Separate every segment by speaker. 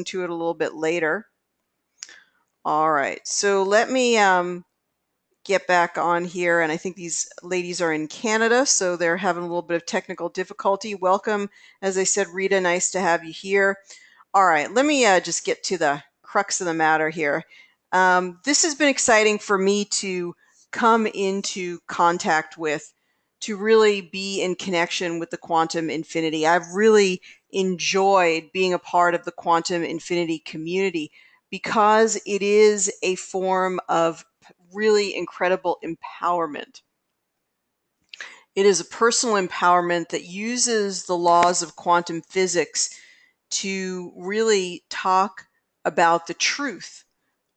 Speaker 1: to it a little bit later. All right, so let me get back on here, and I think these ladies are in Canada, so they're having a little bit of technical difficulty. Welcome, as I said, Rita, nice to have you here. All right, let me just get to the crux of the matter here. This has been exciting for me to come into contact with, to really be in connection with the quantum infinity. I've really enjoyed being a part of the quantum infinity community because it is a form of really incredible empowerment. It is a personal empowerment that uses the laws of quantum physics to really talk about the truth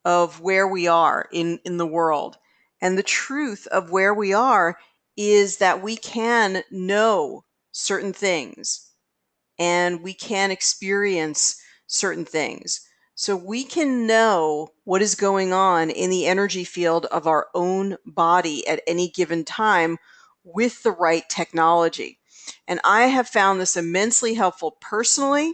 Speaker 1: of where we are in the world. And the truth of where we are is that we can know certain things and we can experience certain things. So we can know what is going on in the energy field of our own body at any given time with the right technology. And I have found this immensely helpful personally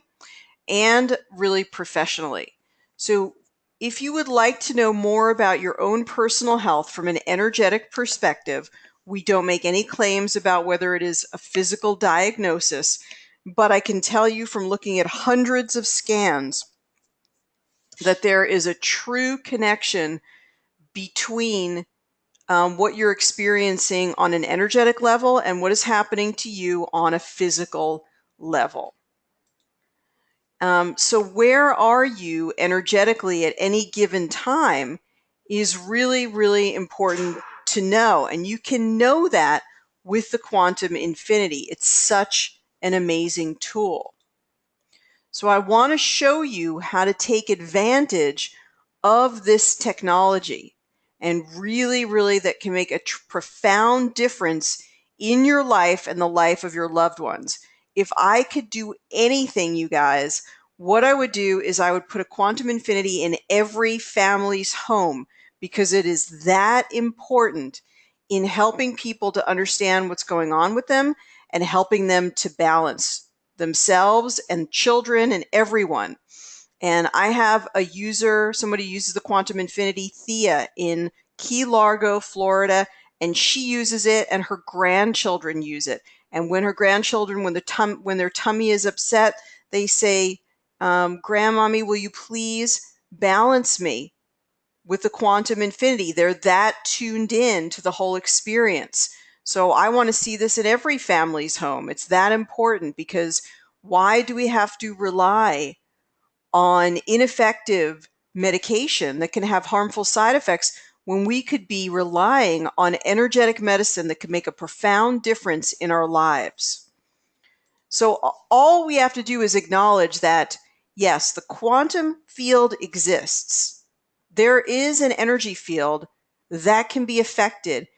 Speaker 1: and really professionally. So if you would like to know more about your own personal health from an energetic perspective, we don't make any claims about whether it is a physical diagnosis, but I can tell you from looking at hundreds of scans that there is a true connection between what you're experiencing on an energetic level and what is happening to you on a physical level. So where are you energetically at any given time is really, really important to know. And you can know that with the quantum infinity. It's such an amazing tool. So I want to show you how to take advantage of this technology and really, really that can make a profound difference in your life and the life of your loved ones. If I could do anything, you guys, what I would do is I would put a quantum infinity in every family's home because it is that important in helping people to understand what's going on with them and helping them to balance themselves and children and everyone. And I have a user, somebody uses the quantum infinity, Thea, in Key Largo, Florida, and she uses it and her grandchildren use it. And when her grandchildren, when their tummy is upset, they say, Grandmommy, will you please balance me with the quantum infinity? They're that tuned in to the whole experience. So I want to see this in every family's home. It's that important because why do we have to rely on ineffective medication that can have harmful side effects when we could be relying on energetic medicine that could make a profound difference in our lives? So all we have to do is acknowledge that, yes, the quantum field exists. There is an energy field that can be affected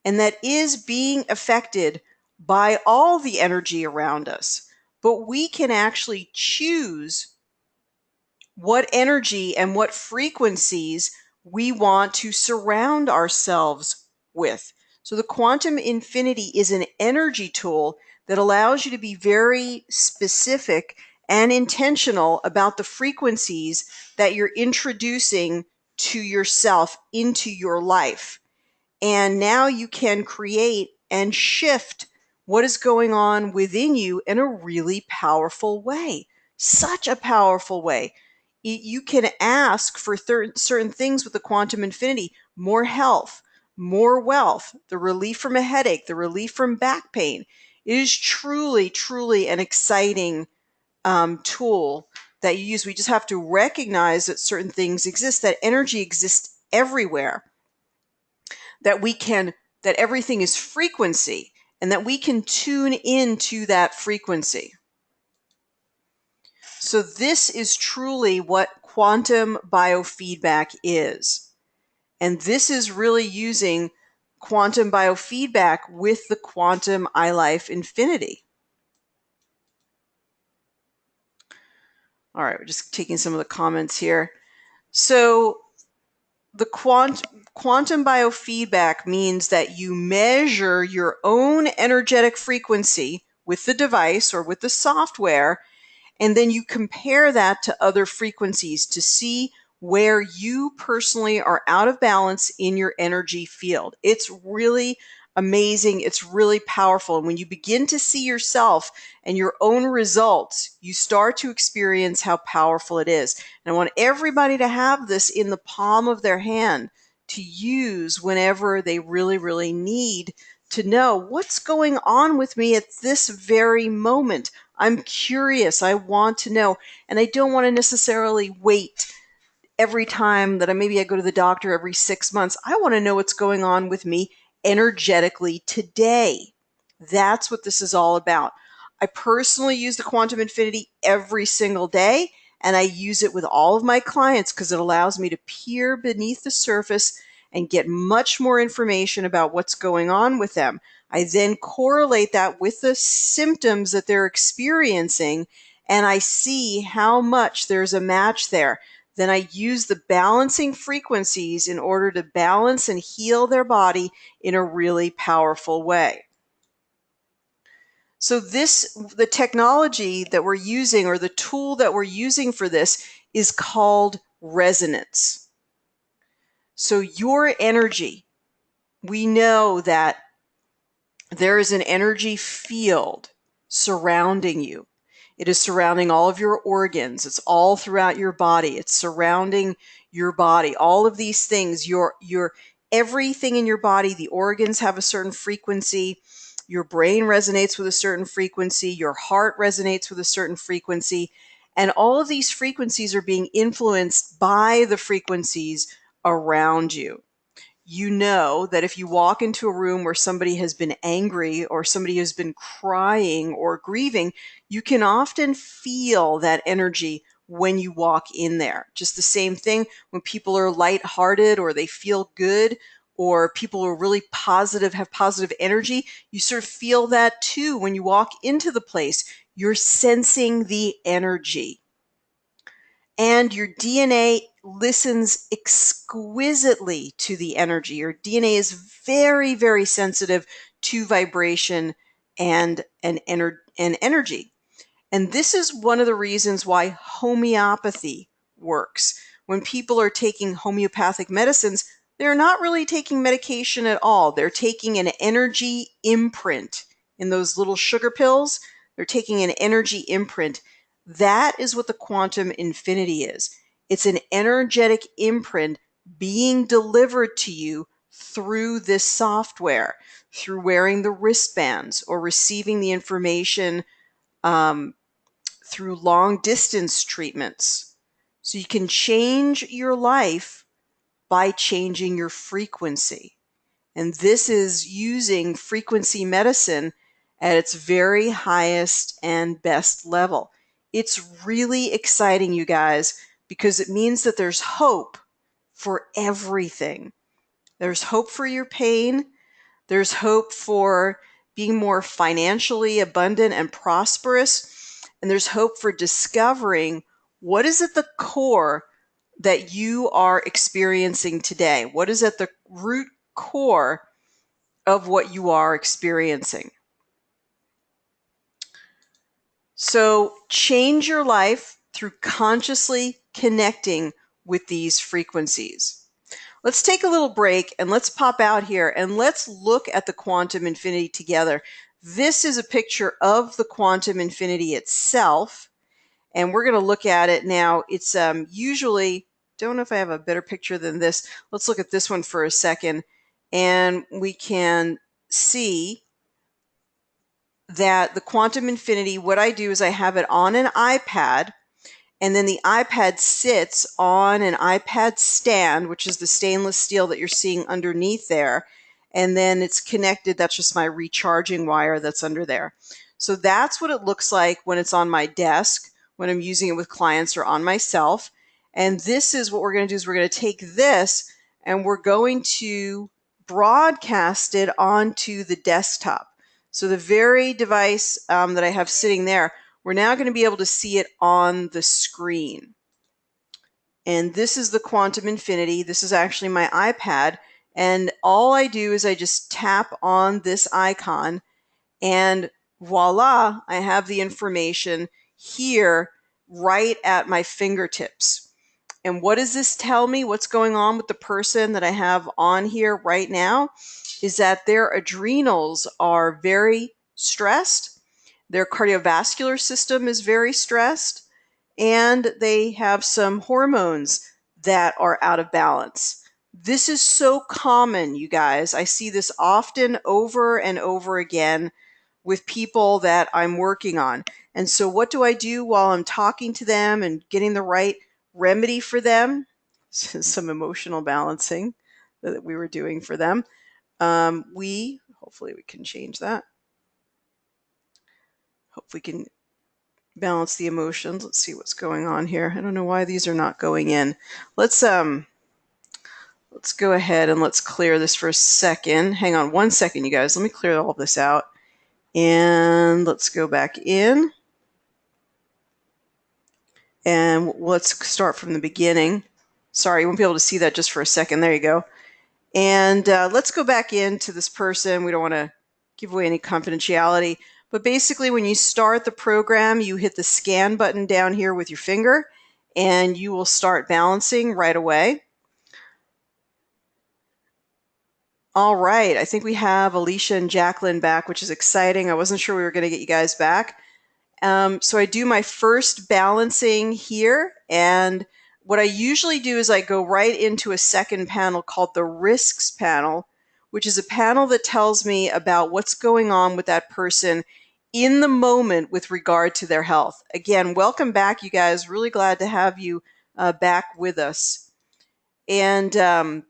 Speaker 1: and that is being affected by all the energy around us. But we can actually choose what energy and what frequencies we want to surround ourselves with. So the quantum infinity is an energy tool that allows you to be very specific and intentional about the frequencies that you're introducing to yourself into your life. And now you can create and shift what is going on within you in a really powerful way. Such a powerful way. You can ask for certain things with the quantum infinity: more health, more wealth, the relief from a headache, the relief from back pain. It is truly, truly an exciting tool that you use. We just have to recognize that certain things exist, that energy exists everywhere, that everything is frequency, and that we can tune into that frequency. So this is truly what quantum biofeedback is. And this is really using quantum biofeedback with the quantum ILife Infinity. All right, we're just taking some of the comments here. So the quantum biofeedback means that you measure your own energetic frequency with the device or with the software, And then you compare that to other frequencies to see where you personally are out of balance in your energy field. It's really amazing. It's really powerful. And when you begin to see yourself and your own results, you start to experience how powerful it is. And I want everybody to have this in the palm of their hand to use whenever they really, really need to know what's going on with me at this very moment. I'm curious. I want to know. And I don't want to necessarily wait every time that maybe I go to the doctor every 6 months. I want to know what's going on with me energetically today. That's what this is all about. I personally use the Quantum Infinity every single day, and I use it with all of my clients because it allows me to peer beneath the surface and get much more information about what's going on with them. I then correlate that with the symptoms that they're experiencing, and I see how much there's a match there. Then I use the balancing frequencies in order to balance and heal their body in a really powerful way. So the technology that we're using, or the tool that we're using for this, is called resonance. So your energy, we know that there is an energy field surrounding you. It is surrounding all of your organs. It's all throughout your body. It's surrounding your body. All of these things, your everything in your body, the organs have a certain frequency. Your brain resonates with a certain frequency. Your heart resonates with a certain frequency. And all of these frequencies are being influenced by the frequencies around you. You know that if you walk into a room where somebody has been angry or somebody has been crying or grieving, you can often feel that energy when you walk in there. Just the same thing when people are lighthearted or they feel good, or people are really positive, have positive energy, you sort of feel that too when you walk into the place. You're sensing the energy. And your DNA listens exquisitely to the energy. Your DNA is very, very sensitive to vibration and energy. And this is one of the reasons why homeopathy works. When people are taking homeopathic medicines, they're not really taking medication at all. They're taking an energy imprint in those little sugar pills. They're taking an energy imprint. That is what the Quantum Infinity is. It's an energetic imprint being delivered to you through this software, through wearing the wristbands or receiving the information through long distance treatments. So you can change your life by changing your frequency. And this is using frequency medicine at its very highest and best level. It's really exciting, you guys, because it means that there's hope for everything. There's hope for your pain. There's hope for being more financially abundant and prosperous. And there's hope for discovering what is at the core that you are experiencing today. What is at the root core of what you are experiencing. So change your life through consciously connecting with these frequencies. Let's take a little break and let's pop out here and let's look at the Quantum Infinity together. This is a picture of the Quantum Infinity itself, and we're going to look at it now. It's usually, don't know if I have a better picture than this. Let's look at this one for a second, and we can see that the Quantum Infinity, what I do is I have it on an iPad, and then the iPad sits on an iPad stand, which is the stainless steel that you're seeing underneath there. And then it's connected. That's just my recharging wire that's under there. So that's what it looks like when it's on my desk, when I'm using it with clients or on myself. And this is what we're going to do is we're going to take this and we're going to broadcast it onto the desktop. So the very device that I have sitting there, we're now going to be able to see it on the screen. And this is the Quantum Infinity. This is actually my iPad. And all I do is I just tap on this icon and voila, I have the information here right at my fingertips. And what does this tell me? What's going on with the person that I have on here right now is that their adrenals are very stressed, their cardiovascular system is very stressed, and they have some hormones that are out of balance. This is so common, you guys. I see this often over and over again with people that I'm working on. And so, what do I do while I'm talking to them and getting the right remedy for them? Some emotional balancing that we were doing for them. Hopefully we can change that. Hope we can balance the emotions. Let's see what's going on here. I don't know why these are not going in. Let's go ahead and let's clear this for a second. Hang on one second, you guys. Let me clear all of this out. And let's go back in. And let's start from the beginning. Sorry, you won't be able to see that just for a second. There you go. And let's go back into this person. We don't want to give away any confidentiality. But basically, when you start the program, you hit the scan button down here with your finger, and you will start balancing right away. All right. I think we have Alicia and Jacqueline back, which is exciting. I wasn't sure we were going to get you guys back. So I do my first balancing here, and what I usually do is I go right into a second panel called the risks panel, which is a panel that tells me about what's going on with that person in the moment with regard to their health. Again, welcome back, you guys. Really glad to have you back with us. And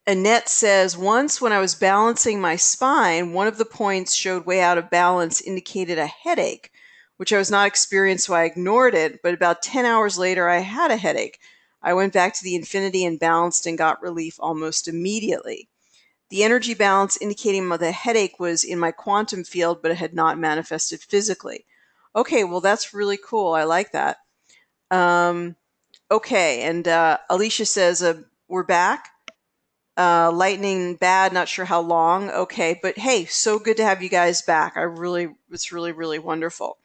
Speaker 1: Annette says, once when I was balancing my spine, one of the points showed way out of balance, indicated a headache, which I was not experienced, so I ignored it. But about 10 hours later, I had a headache. I went back to the infinity and balanced and got relief almost immediately. The energy balance indicating the headache was in my quantum field, but it had not manifested physically. Okay, well, that's really cool. I like that. Okay, and Alicia says, we're back. Lightning bad, not sure how long. Okay, but hey, so good to have you guys back. It's really, really wonderful.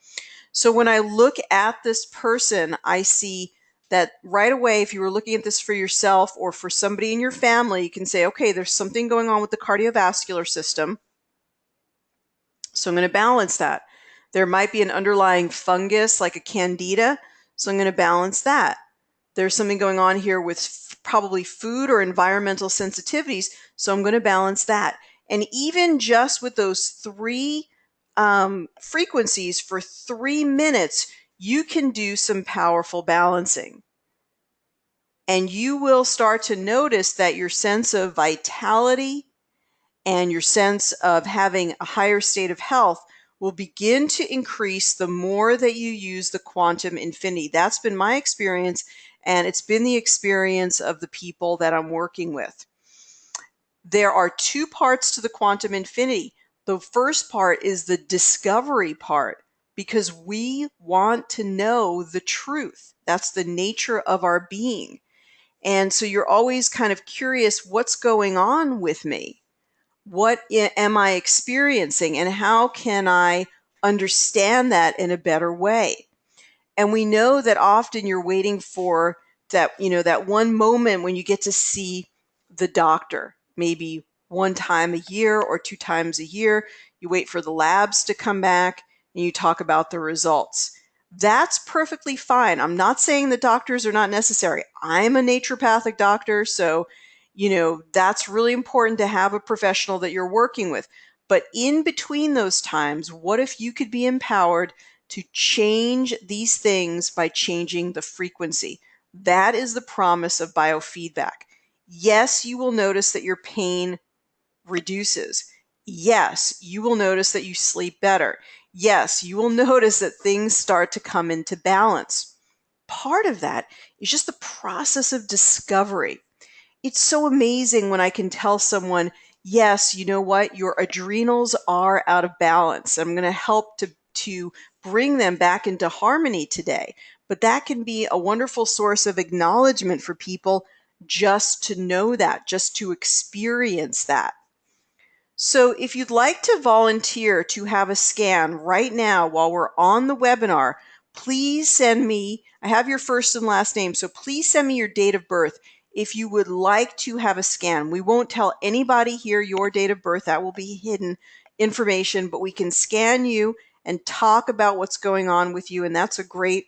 Speaker 1: So when I look at this person, I see that right away, if you were looking at this for yourself or for somebody in your family, you can say, okay, there's something going on with the cardiovascular system. So I'm going to balance that. There might be an underlying fungus like a candida. So I'm going to balance that. There's something going on here with probably food or environmental sensitivities, so I'm going to balance that. And even just with those three frequencies for 3 minutes, you can do some powerful balancing. And you will start to notice that your sense of vitality and your sense of having a higher state of health will begin to increase the more that you use the quantum infinity. That's been my experience, and it's been the experience of the people that I'm working with. There are 2 parts to the quantum infinity. The first part is the discovery part, because we want to know the truth. That's the nature of our being. And so you're always kind of curious, what's going on with me? What am I experiencing, and how can I understand that in a better way? And we know that often you're waiting for that one moment when you get to see the doctor, maybe 1 time a year or 2 times a year. You wait for the labs to come back and you talk about the results. That's perfectly fine. I'm not saying that doctors are not necessary. I'm a naturopathic doctor, so that's really important to have a professional that you're working with. But in between those times, what if you could be empowered to change these things by changing the frequency? That is the promise of biofeedback. Yes, you will notice that your pain reduces. Yes, you will notice that you sleep better. Yes, you will notice that things start to come into balance. Part of that is just the process of discovery. It's so amazing when I can tell someone, yes, you know what, your adrenals are out of balance. I'm going to help to bring them back into harmony today. But that can be a wonderful source of acknowledgement for people, just to know that, just to experience that. So if you'd like to volunteer to have a scan right now while we're on the webinar, please send me, I have your first and last name, so please send me your date of birth if you would like to have a scan. We won't tell anybody here your date of birth. That will be hidden information, but we can scan you and talk about what's going on with you, and that's a great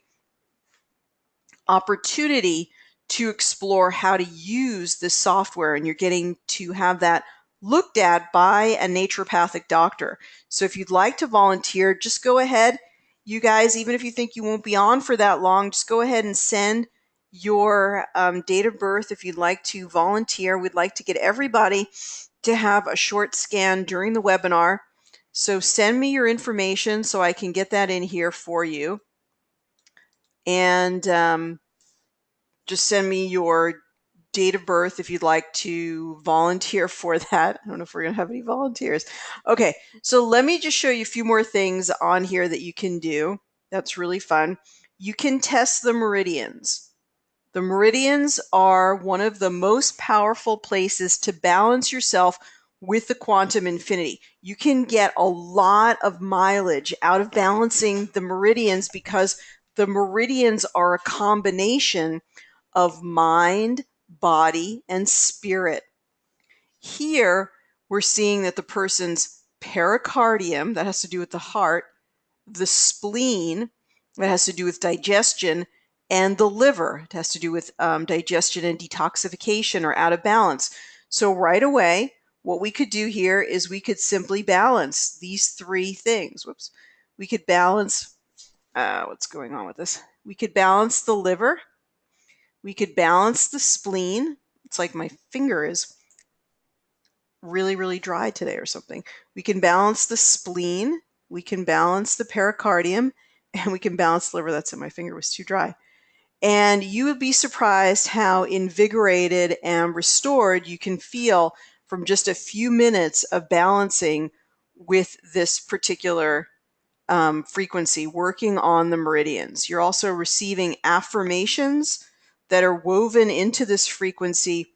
Speaker 1: opportunity to explore how to use this software, and you're getting to have that looked at by a naturopathic doctor. So if you'd like to volunteer, just go ahead. You guys, even if you think you won't be on for that long, just go ahead and send your date of birth if you'd like to volunteer. We'd like to get everybody to have a short scan during the webinar. So send me your information so I can get that in here for you. And just send me your date of birth if you'd like to volunteer for that. I don't know if we're going to have any volunteers. Okay, so let me just show you a few more things on here that you can do. That's really fun. You can test the meridians. The meridians are one of the most powerful places to balance yourself with the quantum infinity. You can get a lot of mileage out of balancing the meridians because the meridians are a combination of mind, body, and spirit. Here, we're seeing that the person's pericardium, that has to do with the heart, the spleen, that has to do with digestion, and the liver, it has to do with digestion and detoxification, are out of balance. So right away, what we could do here is we could simply balance these three things. Whoops. We could balance, what's going on with this? We could balance the liver. We could balance the spleen. It's like my finger is really, really dry today or something. We can balance the spleen. We can balance the pericardium, and we can balance the liver. That's it. My finger was too dry. And you would be surprised how invigorated and restored you can feel from just a few minutes of balancing with this particular frequency, working on the meridians. You're also receiving affirmations that are woven into this frequency,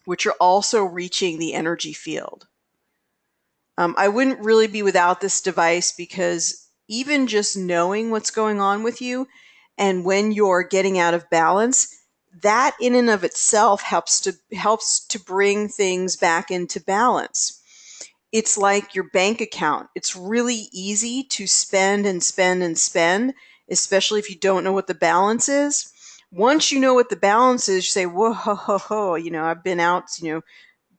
Speaker 1: which are also reaching the energy field. I wouldn't really be without this device because even just knowing what's going on with you and when you're getting out of balance, that in and of itself helps to bring things back into balance. It's like your bank account. It's really easy to spend and spend and spend, especially if you don't know what the balance is. Once you know what the balance is, you say, whoa, ho, ho, ho, I've been out,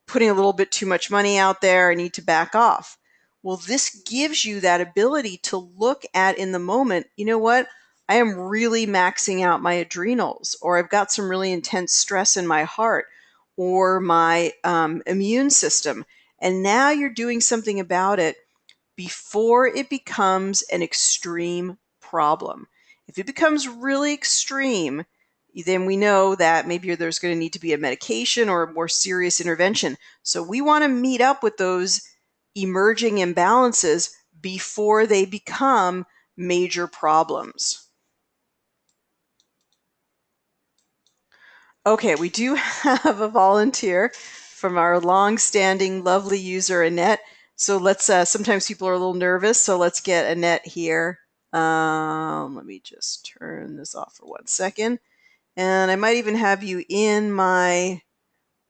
Speaker 1: putting a little bit too much money out there. I need to back off. Well, this gives you that ability to look at in the moment, you know what? I am really maxing out my adrenals, or I've got some really intense stress in my heart or my immune system. And now you're doing something about it before it becomes an extreme problem. If it becomes really extreme, then we know that maybe there's going to need to be a medication or a more serious intervention. So we want to meet up with those emerging imbalances before they become major problems. Okay, we do have a volunteer from our long-standing lovely user, Annette. So let's, sometimes people are a little nervous, so let's get Annette here. Let me just turn this off for 1 second. And I might even have you in my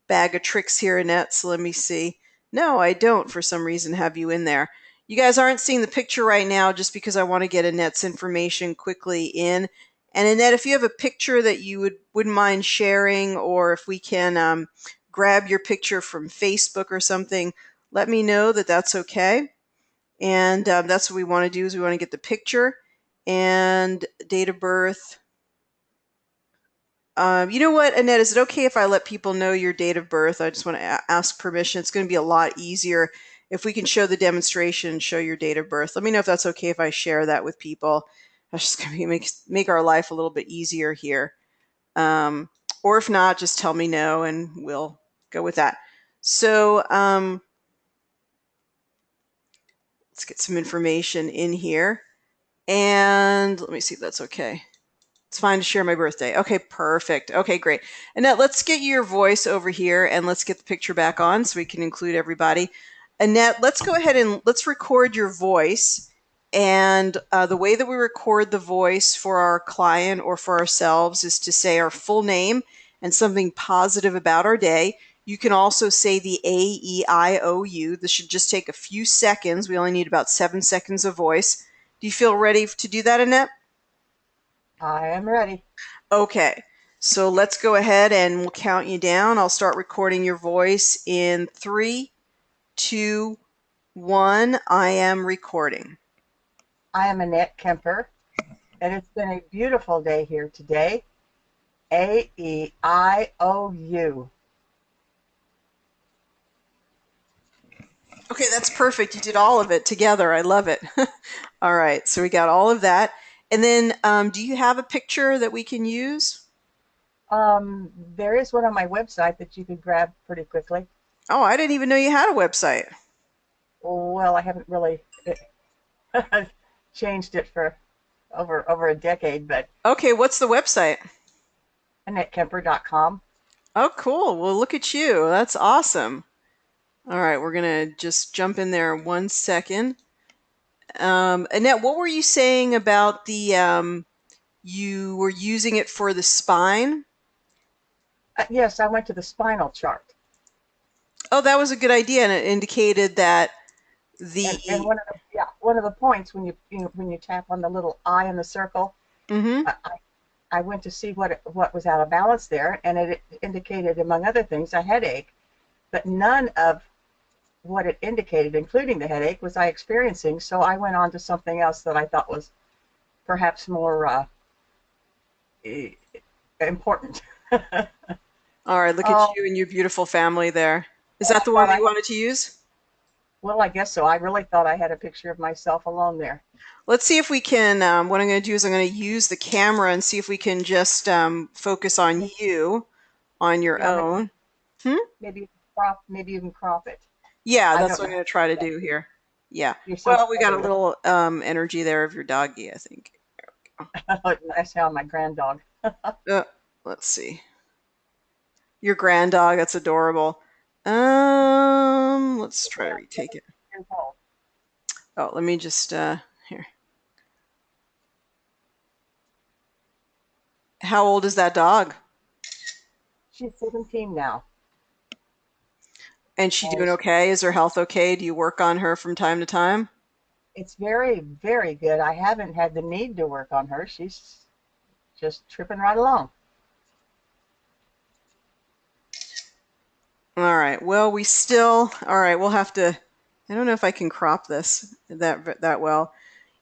Speaker 1: bag of tricks here, Annette, so let me see. No, I don't for some reason have you in there. You guys aren't seeing the picture right now just because I want to get Annette's information quickly in. And Annette, if you have a picture that you wouldn't mind sharing, or if we can grab your picture from Facebook or something, let me know that that's okay. And that's what we want to do, is we want to get the picture and date of birth. You know what, Annette, is it okay if I let people know your date of birth? I just want to ask permission. It's going to be a lot easier if we can show the demonstration, show your date of birth. Let me know if that's okay if I share that with people. That's just going to make our life a little bit easier here. Or if not, just tell me no and we'll go with that. So let's get some information in here. And let me see if that's okay. It's fine to share my birthday. Okay, perfect. Okay, great. And now let's get your voice over here and let's get the picture back on so we can include everybody. Annette, let's go ahead and let's record your voice. And the way that we record the voice for our client or for ourselves is to say our full name and something positive about our day. You can also say the AEIOU. This should just take a few seconds. We only need about 7 seconds of voice. Do you feel ready to do that, Annette?
Speaker 2: I am ready.
Speaker 1: Okay, so let's go ahead and we'll count you down. I'll start recording your voice in 3, 2, 1. I am recording.
Speaker 2: I am Annette Kemper, and it's been a beautiful day here today. AEIOU.
Speaker 1: Okay, that's perfect. You did all of it together. I love it. All right, so we got all of that. And then, do you have a picture that we can use?
Speaker 2: There is one on my website that you could grab pretty quickly.
Speaker 1: Oh, I didn't even know you had a website.
Speaker 2: Well, I haven't really changed it for over a decade, but
Speaker 1: Okay, what's the website?
Speaker 2: AnnetteKemper.com.
Speaker 1: Oh, cool. Well, look at you. That's awesome. All right, we're going to just jump in there 1 second. Annette, what were you saying about you were using it for the spine?
Speaker 2: Yes, I went to the spinal chart,
Speaker 1: Oh, that was a good idea, and it indicated that
Speaker 2: and
Speaker 1: the.
Speaker 2: one of the points when you tap on the little eye in the circle,
Speaker 1: Mhm.
Speaker 2: I, I went to see what was out of balance there, and it indicated, among other things, a headache. But none of what it indicated, including the headache, was I experiencing. So I went on to something else that I thought was perhaps more important.
Speaker 1: All right, look at
Speaker 2: Oh,
Speaker 1: you and your beautiful family there. Is
Speaker 2: I
Speaker 1: that the one
Speaker 2: thought
Speaker 1: that
Speaker 2: I
Speaker 1: you
Speaker 2: had.
Speaker 1: wanted to use?
Speaker 2: Well, I guess so. I really thought I had a picture of myself alone there.
Speaker 1: Let's see if we can. What I'm going to do is I'm going to use the camera and see if we can just focus on
Speaker 2: Maybe,
Speaker 1: you on your
Speaker 2: yeah,
Speaker 1: own. Hmm?
Speaker 2: maybe even crop it.
Speaker 1: Yeah,
Speaker 2: I
Speaker 1: that's
Speaker 2: don't
Speaker 1: what
Speaker 2: know
Speaker 1: I'm
Speaker 2: how
Speaker 1: going
Speaker 2: to
Speaker 1: to try
Speaker 2: do
Speaker 1: to
Speaker 2: that.
Speaker 1: do here. Yeah.
Speaker 2: You're so
Speaker 1: Well, we got a
Speaker 2: clever with
Speaker 1: little energy there of your doggy, I think.
Speaker 2: that's how my grand dog.
Speaker 1: Uh, let's see. Your grand dog, that's adorable. Let's try to retake it.
Speaker 2: Years old.
Speaker 1: Oh, let me just here. How old is that dog?
Speaker 2: She's 17 now.
Speaker 1: And she
Speaker 2: And
Speaker 1: doing okay? Is her health okay? Do you work on her from time to time?
Speaker 2: it's very, very good. I haven't had the need to work on her. She's just tripping right along.
Speaker 1: All right. Well, we still. All right. We'll have to. I don't know if I can crop this that well.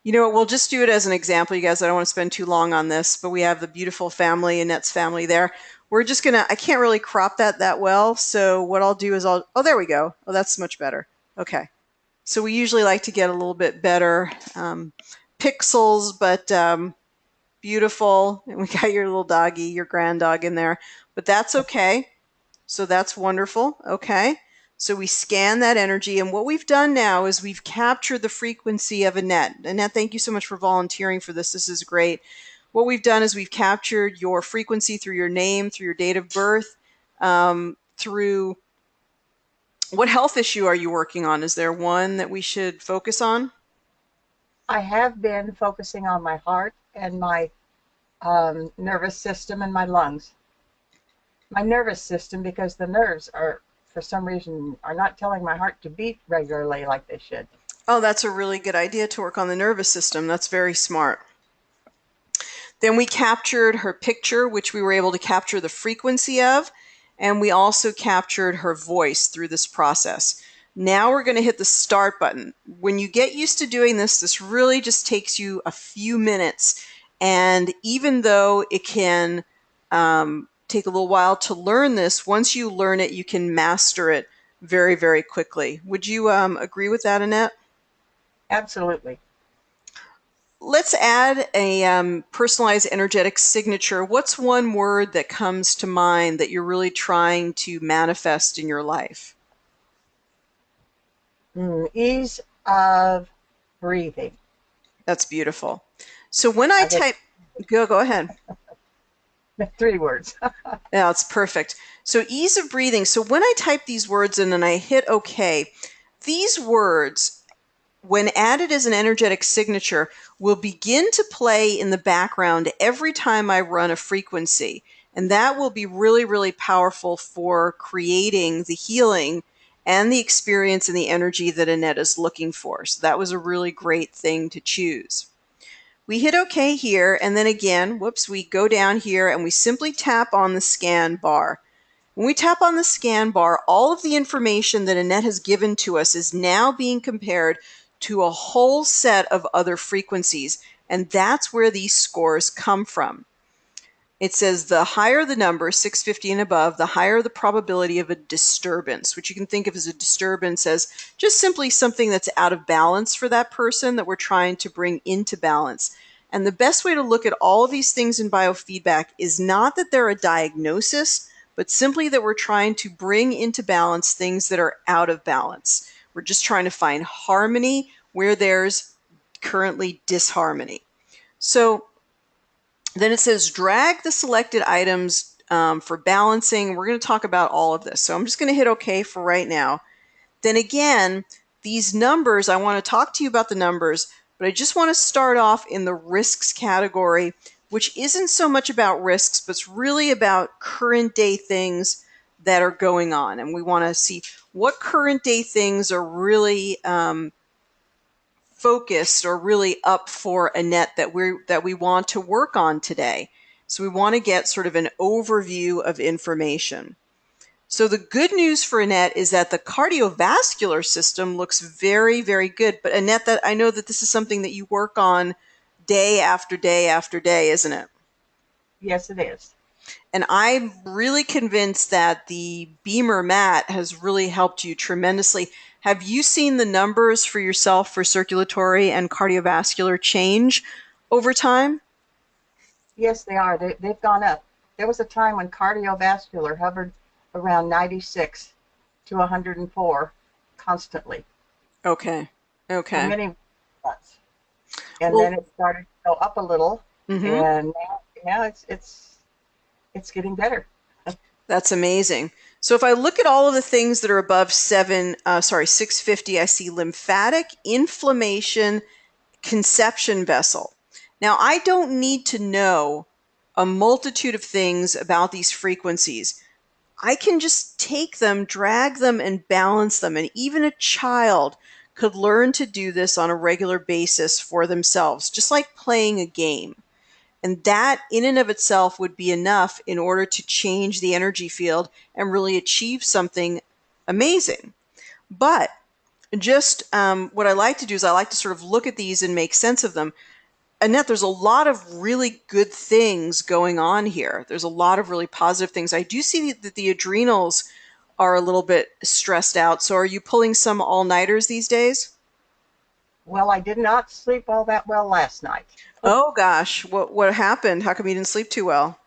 Speaker 1: You know what? We'll just do it as an example, you guys. I don't want to spend too long on this, but we have the beautiful family, Annette's family there. We're just gonna. I can't really crop that well. So what I'll do is I'll. Oh, there we go. Oh, that's much better. Okay. So we usually like to get a little bit better pixels, but beautiful. And we got your little doggy, your grand dog in there, but that's okay. So that's wonderful. Okay. So we scan that energy. And what we've done now is we've captured the frequency of Annette. Annette, thank you so much for volunteering for this. This is great. What we've done is we've captured your frequency through your name, through your date of birth, through what health issue are you working on? Is there one that we should focus on?
Speaker 2: I have been focusing on my heart and my nervous system and my lungs. My nervous system, because the nerves are, for some reason, are not telling my heart to beat regularly like they should.
Speaker 1: Oh, that's a really good idea to work on the nervous system. That's very smart. Then we captured her picture, which we were able to capture the frequency of, and we also captured her voice through this process. Now we're going to hit the start button. When you get used to doing this, this really just takes you a few minutes. And even though it can take a little while to learn this, once you learn it, you can master it very, very quickly. Would you agree with that, Annette?
Speaker 2: Absolutely.
Speaker 1: Let's add a personalized energetic signature. What's one word that comes to mind that you're really trying to manifest in your life?
Speaker 2: Ease of breathing.
Speaker 1: That's beautiful. So when I
Speaker 2: I guess
Speaker 1: type, go ahead.
Speaker 2: 3 words.
Speaker 1: Yeah, it's perfect. So ease of breathing. So when I type these words in and I hit OK, These words, when added as an energetic signature, will begin to play in the background every time I run a frequency. And that will be really, really powerful for creating the healing and the experience and the energy that Annette is looking for. So that was a really great thing to choose. We hit OK here, and then again, whoops, we go down here and we simply tap on the scan bar. When we tap on the scan bar, all of the information that Annette has given to us is now being compared to a whole set of other frequencies, and that's where these scores come from. It says the higher the number, 650 and above, the higher the probability of a disturbance, which you can think of as a disturbance as just simply something that's out of balance for that person that we're trying to bring into balance. And the best way to look at all of these things in biofeedback is not that they're a diagnosis, but simply that we're trying to bring into balance things that are out of balance. We're just trying to find harmony where there's currently disharmony. So then it says drag the selected items for balancing. We're going to talk about all of this. So I'm just going to hit OK for right now. Then again, these numbers, I want to talk to you about the numbers, but I just want to start off in the risks category, which isn't so much about risks, but it's really about current day things that are going on. And we want to see what current day things are really focused or really up for Annette that we want to work on today. So we want to get sort of an overview of information. So the good news for Annette is that the cardiovascular system looks very, very good. But Annette, that I know that this is something that you work on day after day after day, isn't it?
Speaker 2: Yes, it is.
Speaker 1: And I'm really convinced that the Beamer mat has really helped you tremendously. Have you seen the numbers for yourself for circulatory and cardiovascular change over time?
Speaker 2: Yes, they are. They've gone up. There was a time when cardiovascular hovered around 96 to 104 constantly
Speaker 1: Okay.
Speaker 2: for
Speaker 1: Okay.
Speaker 2: many months. And
Speaker 1: Well,
Speaker 2: then it started to go up a little,
Speaker 1: mhm.
Speaker 2: and now it's getting better.
Speaker 1: That's amazing. So if I look at all of the things that are above 650, I see lymphatic, inflammation, conception vessel. Now, I don't need to know a multitude of things about these frequencies. I can just take them, drag them, and balance them. And even a child could learn to do this on a regular basis for themselves, just like playing a game. And that, in and of itself, would be enough in order to change the energy field and really achieve something amazing. But just what I like to do is I like to sort of look at these and make sense of them. Annette, there's a lot of really good things going on here. There's a lot of really positive things. I do see that the adrenals are a little bit stressed out. So are you pulling some all-nighters these days?
Speaker 2: Well, I did not sleep all that well last night.
Speaker 1: Oh gosh, what happened? How come you didn't sleep too well?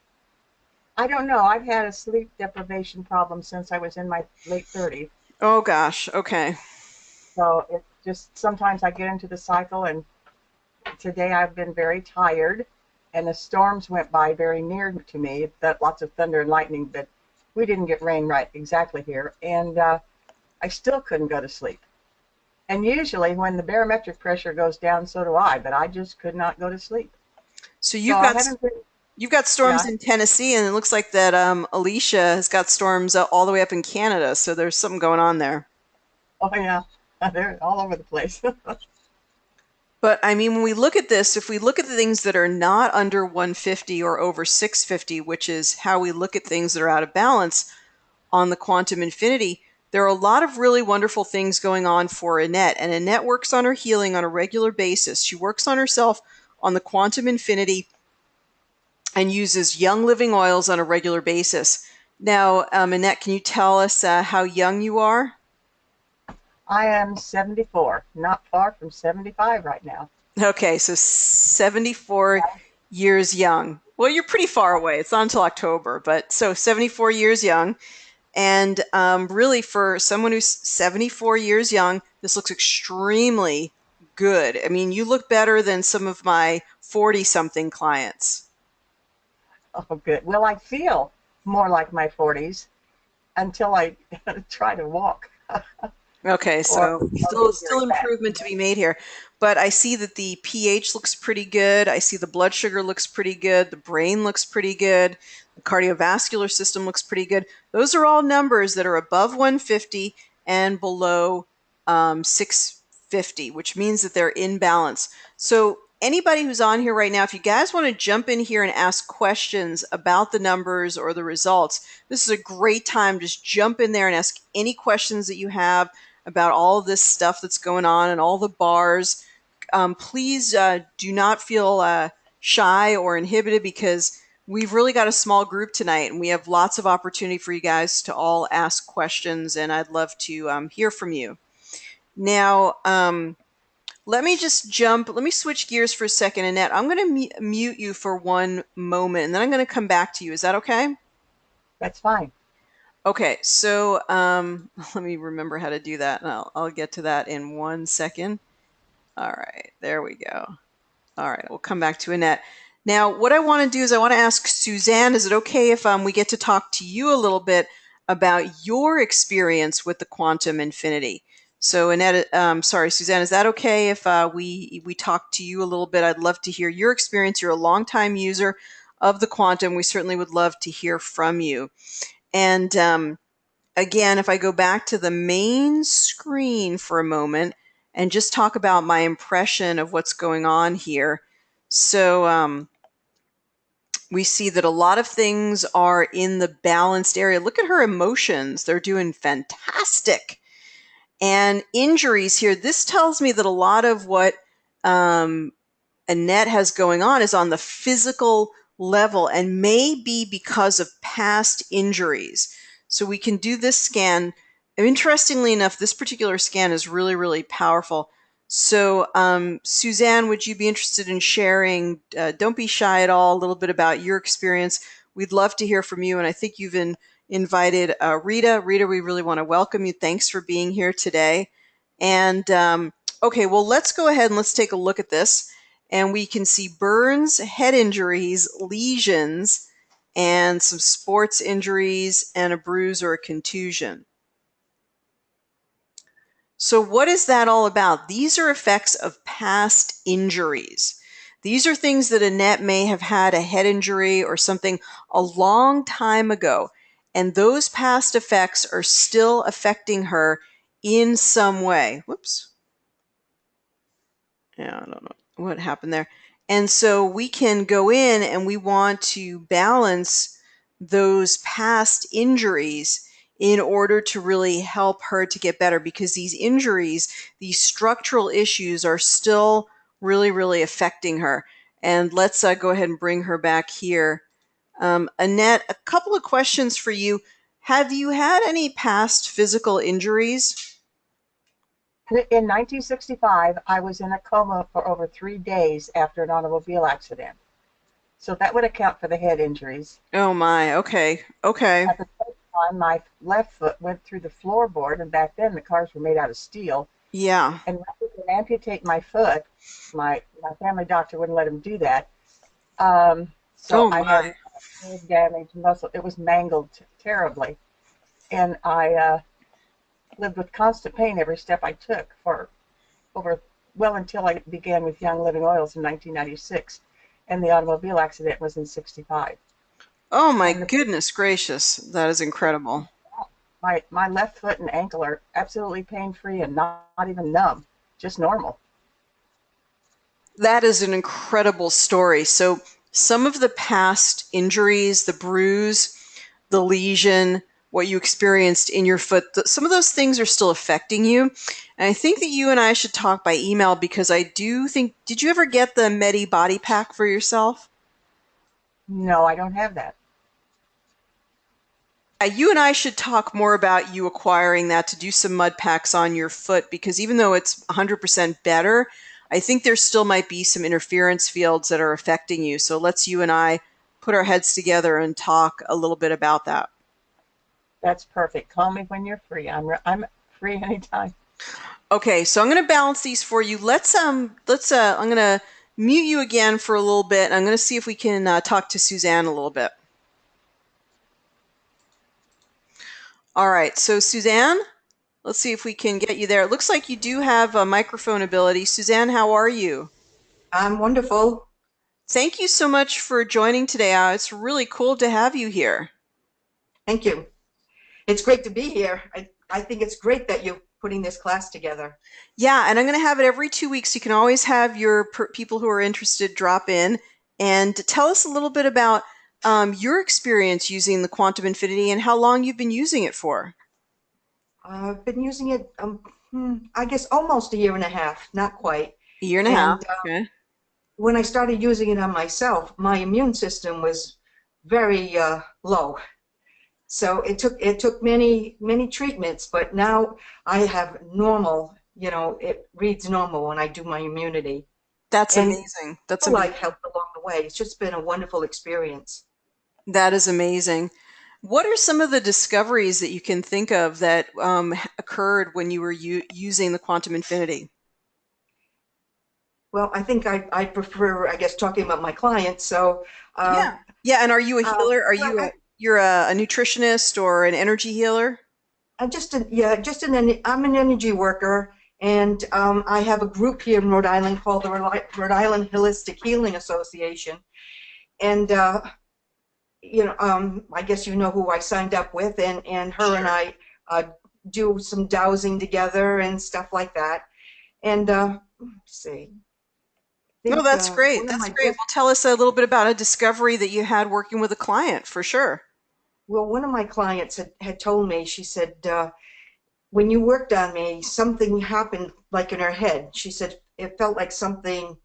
Speaker 2: I don't know. I've had a sleep deprivation problem since I was in my late 30s.
Speaker 1: Oh gosh, okay.
Speaker 2: So it's just sometimes I get into the cycle, and today I've been very tired, and the storms went by very near to me. That lots of thunder and lightning, but we didn't get rain right exactly here, and I still couldn't go to sleep. And usually, when the barometric pressure goes down, so do I. But I just could not go to sleep.
Speaker 1: So
Speaker 2: So I haven't been.
Speaker 1: you've got storms
Speaker 2: Yeah.
Speaker 1: in Tennessee, and it looks like that Alicia has got storms all the way up in Canada. So there's something going on there.
Speaker 2: Oh yeah. They're all over the place.
Speaker 1: But I mean, when we look at this, if we look at the things that are not under 150 or over 650, which is how we look at things that are out of balance on the quantum infinity, there are a lot of really wonderful things going on for Annette. And Annette works on her healing on a regular basis. She works on herself on the quantum infinity and uses young living oils on a regular basis. Now, Annette, can you tell us how young you are?
Speaker 2: I am 74, not far from 75 right now.
Speaker 1: Okay, so 74 years young. Well, you're pretty far away. It's not until October, but so 74 years young. And really, for someone who's 74 years young, this looks extremely good. I mean, you look better than some of my 40-something clients.
Speaker 2: Oh, good. Well, I feel more like my 40s until I try to walk.
Speaker 1: Okay,
Speaker 2: or
Speaker 1: so still
Speaker 2: maybe very
Speaker 1: still
Speaker 2: fast.
Speaker 1: improvement to be made here. But I see that the pH looks pretty good. I see the blood sugar looks pretty good. The brain looks pretty good. The cardiovascular system looks pretty good. Those are all numbers that are above 150 and below 650, which means that they're in balance. So anybody who's on here right now, if you guys want to jump in here and ask questions about the numbers or the results, this is a great time. Just jump in there and ask any questions that you have about all of this stuff that's going on and all the bars. Please do not feel shy or inhibited, because we've really got a small group tonight and we have lots of opportunity for you guys to all ask questions, and I'd love to hear from you. Now, let me switch gears for a second, Annette. I'm going to mute you for one moment and then I'm going to come back to you. Is that okay?
Speaker 2: That's fine.
Speaker 1: Okay, so let me remember how to do that, and I'll get to that in one second. All right, there we go. All right, we'll come back to Annette. Now, what I want to do is I want to ask Suzanne, is it okay if we get to talk to you a little bit about your experience with the quantum infinity? So, Annette, sorry, Suzanne, is that okay if we talk to you a little bit? I'd love to hear your experience. You're a longtime user of the quantum. We certainly would love to hear from you. And again, if I go back to the main screen for a moment and just talk about my impression of what's going on here. So we see that a lot of things are in the balanced area. Look at her emotions. They're doing fantastic. And injuries here, this tells me that a lot of what Annette has going on is on the physical level and may be because of past injuries. So we can do this scan. Interestingly enough, this particular scan is really, really powerful. So, Suzanne, would you be interested in sharing, don't be shy at all, a little bit about your experience? We'd love to hear from you. And I think you've invited Rita. Rita, we really want to welcome you. Thanks for being here today. And okay, well, let's go ahead and let's take a look at this, and we can see burns, head injuries, lesions, and some sports injuries, and a bruise or a contusion. So what is that all about? These are effects of past injuries. These are things that Annette may have had a head injury or something a long time ago, and those past effects are still affecting her in some way. Whoops. Yeah, I don't know what happened there. And so we can go in and we want to balance those past injuries in order to really help her to get better, because these injuries, these structural issues are still really, really affecting her. And let's go ahead and bring her back here. Annette, a couple of questions for you. Have you had any past physical injuries?
Speaker 2: In 1965, I was in a coma for over 3 days after an automobile accident. So that would account for the head injuries.
Speaker 1: Oh my, okay, okay.
Speaker 2: At the same time, my left foot went through the floorboard, and back then the cars were made out of steel.
Speaker 1: Yeah.
Speaker 2: And rather than amputate my foot, my family doctor wouldn't let him do that. So
Speaker 1: Oh
Speaker 2: I
Speaker 1: my.
Speaker 2: had nerve damage, muscle. It was mangled terribly, and I lived with constant pain every step I took for over well until I began with Young Living Oils in 1996, and the automobile accident was in 65.
Speaker 1: Oh my
Speaker 2: And
Speaker 1: goodness gracious. That is incredible.
Speaker 2: my left foot and ankle are absolutely pain free and not even numb, just normal.
Speaker 1: That is an incredible story. So some of the past injuries, the bruise, the lesion, what you experienced in your foot, some of those things are still affecting you. And I think that you and I should talk by email, because I do think, did you ever get the Medi body pack for yourself?
Speaker 2: No, I don't have that.
Speaker 1: You and I should talk more about you acquiring that to do some mud packs on your foot, because even though it's 100% better, I think there still might be some interference fields that are affecting you. So let's you and I put our heads together and talk a little bit about that.
Speaker 2: That's perfect. Call me when you're free. I'm free anytime.
Speaker 1: Okay, so I'm going to balance these for you. I'm going to mute you again for a little bit. And I'm going to see if we can talk to Suzanne a little bit. All right, so Suzanne? Let's see if we can get you there. It looks like you do have a microphone ability. Suzanne, how are you?
Speaker 3: I'm wonderful.
Speaker 1: Thank you so much for joining today. It's really cool to have you here.
Speaker 3: Thank you. It's great to be here. I think it's great that you're putting this class together.
Speaker 1: Yeah, and I'm going to have it every 2 weeks. You can always have your people who are interested drop in and tell us a little bit about your experience using the quantum infinity and how long you've been using it for.
Speaker 3: I've been using it, I guess, almost a year and a half, not quite.
Speaker 1: A year and a half.
Speaker 3: And
Speaker 1: Okay.
Speaker 3: when I started using it on myself, my immune system was very low. So it took many treatments, but now I have normal. It reads normal when I do my immunity,
Speaker 1: That's
Speaker 3: and
Speaker 1: amazing. That's
Speaker 3: life
Speaker 1: amazing.
Speaker 3: helped along the way. It's just been a wonderful experience.
Speaker 1: That is amazing. What are some of the discoveries that you can think of that occurred when you were using the quantum infinity?
Speaker 3: Well, I think I prefer, I guess, talking about my clients. So, uh,
Speaker 1: Yeah. Yeah, and are you a healer? Are
Speaker 3: well,
Speaker 1: you you're a nutritionist or an energy healer?
Speaker 3: I'm I'm an energy worker, and I have a group here in Rhode Island called the Rhode Island Holistic Healing Association. And I guess you know who I signed up with, and her and
Speaker 1: Sure.
Speaker 3: I uh, do some dowsing together and stuff like that. And let's see, I
Speaker 1: No,
Speaker 3: think
Speaker 1: that's great.
Speaker 3: one of
Speaker 1: That's
Speaker 3: my
Speaker 1: great.
Speaker 3: best
Speaker 1: Well, tell us a little bit about a discovery that you had working with a client for sure.
Speaker 3: well, one of my clients had told me, she said, when you worked on me, something happened like in her head. She said it felt like something,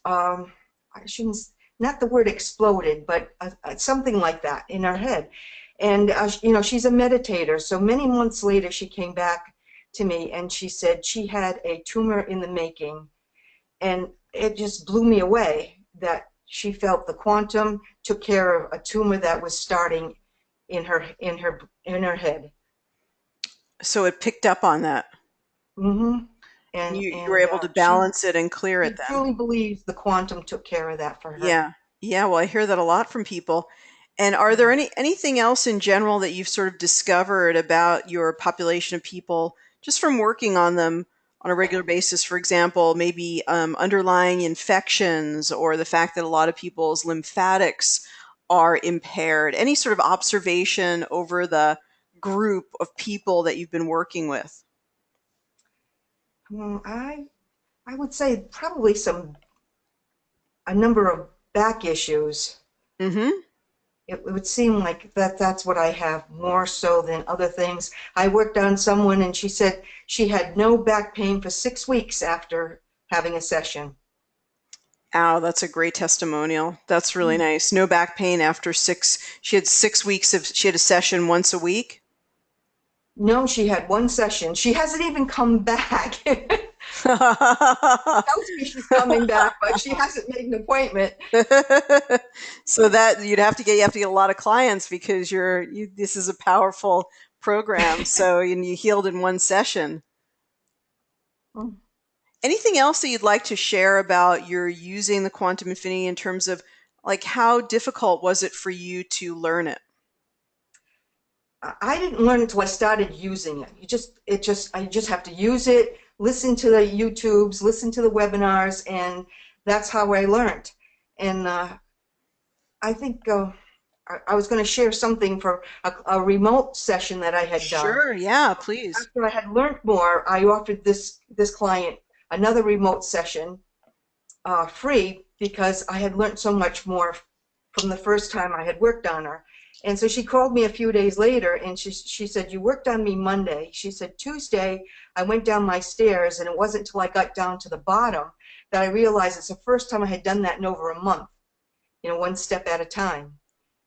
Speaker 3: um, I shouldn't, not the word exploded, but something like that in her head. And, she's a meditator. So many months later, she came back to me and she said she had a tumor in the making. And it just blew me away that she felt the quantum took care of a tumor that was starting in her head.
Speaker 1: So it picked up on that.
Speaker 3: hmm
Speaker 1: And
Speaker 3: And
Speaker 1: you were
Speaker 3: and
Speaker 1: able to
Speaker 3: she
Speaker 1: balance it and clear it
Speaker 3: she
Speaker 1: then.
Speaker 3: truly believes the quantum took care of that for her.
Speaker 1: Yeah. Yeah, well, I hear that a lot from people. And are there
Speaker 3: Yeah.
Speaker 1: anything else in general that you've sort of discovered about your population of people just from working on them on a regular basis? For example, maybe underlying infections or the fact that a lot of people's lymphatics are impaired. Any sort of observation over the group of people that you've been working with?
Speaker 3: I would say probably a number of back issues.
Speaker 1: Mm-hmm.
Speaker 3: It would seem like that's what I have more so than other things. I worked on someone and she said she had no back pain for 6 weeks after having a session.
Speaker 1: Ow, that's a great testimonial. That's really nice. No back pain after she had 6 weeks she had a session once a week.
Speaker 3: No, she had one session. She hasn't even come back. Tells me she's coming back, but she hasn't made an appointment.
Speaker 1: So that you have to get a lot of clients because this is a powerful program. So and you healed in one session. Anything else that you'd like to share about your using the quantum infinity in terms of like how difficult was it for you to learn it?
Speaker 3: I didn't learn until I started using it. I just have to use it, listen to the YouTubes, listen to the webinars, and that's how I learned. And I think I was going to share something for a remote session that I had done.
Speaker 1: Sure, yeah, please.
Speaker 3: After I had learned more, I offered this client another remote session free because I had learned so much more from the first time I had worked on her. And so she called me a few days later and she said, "You worked on me Monday." She said, "Tuesday, I went down my stairs and it wasn't until I got down to the bottom that I realized it's the first time I had done that in over a month, one step at a time."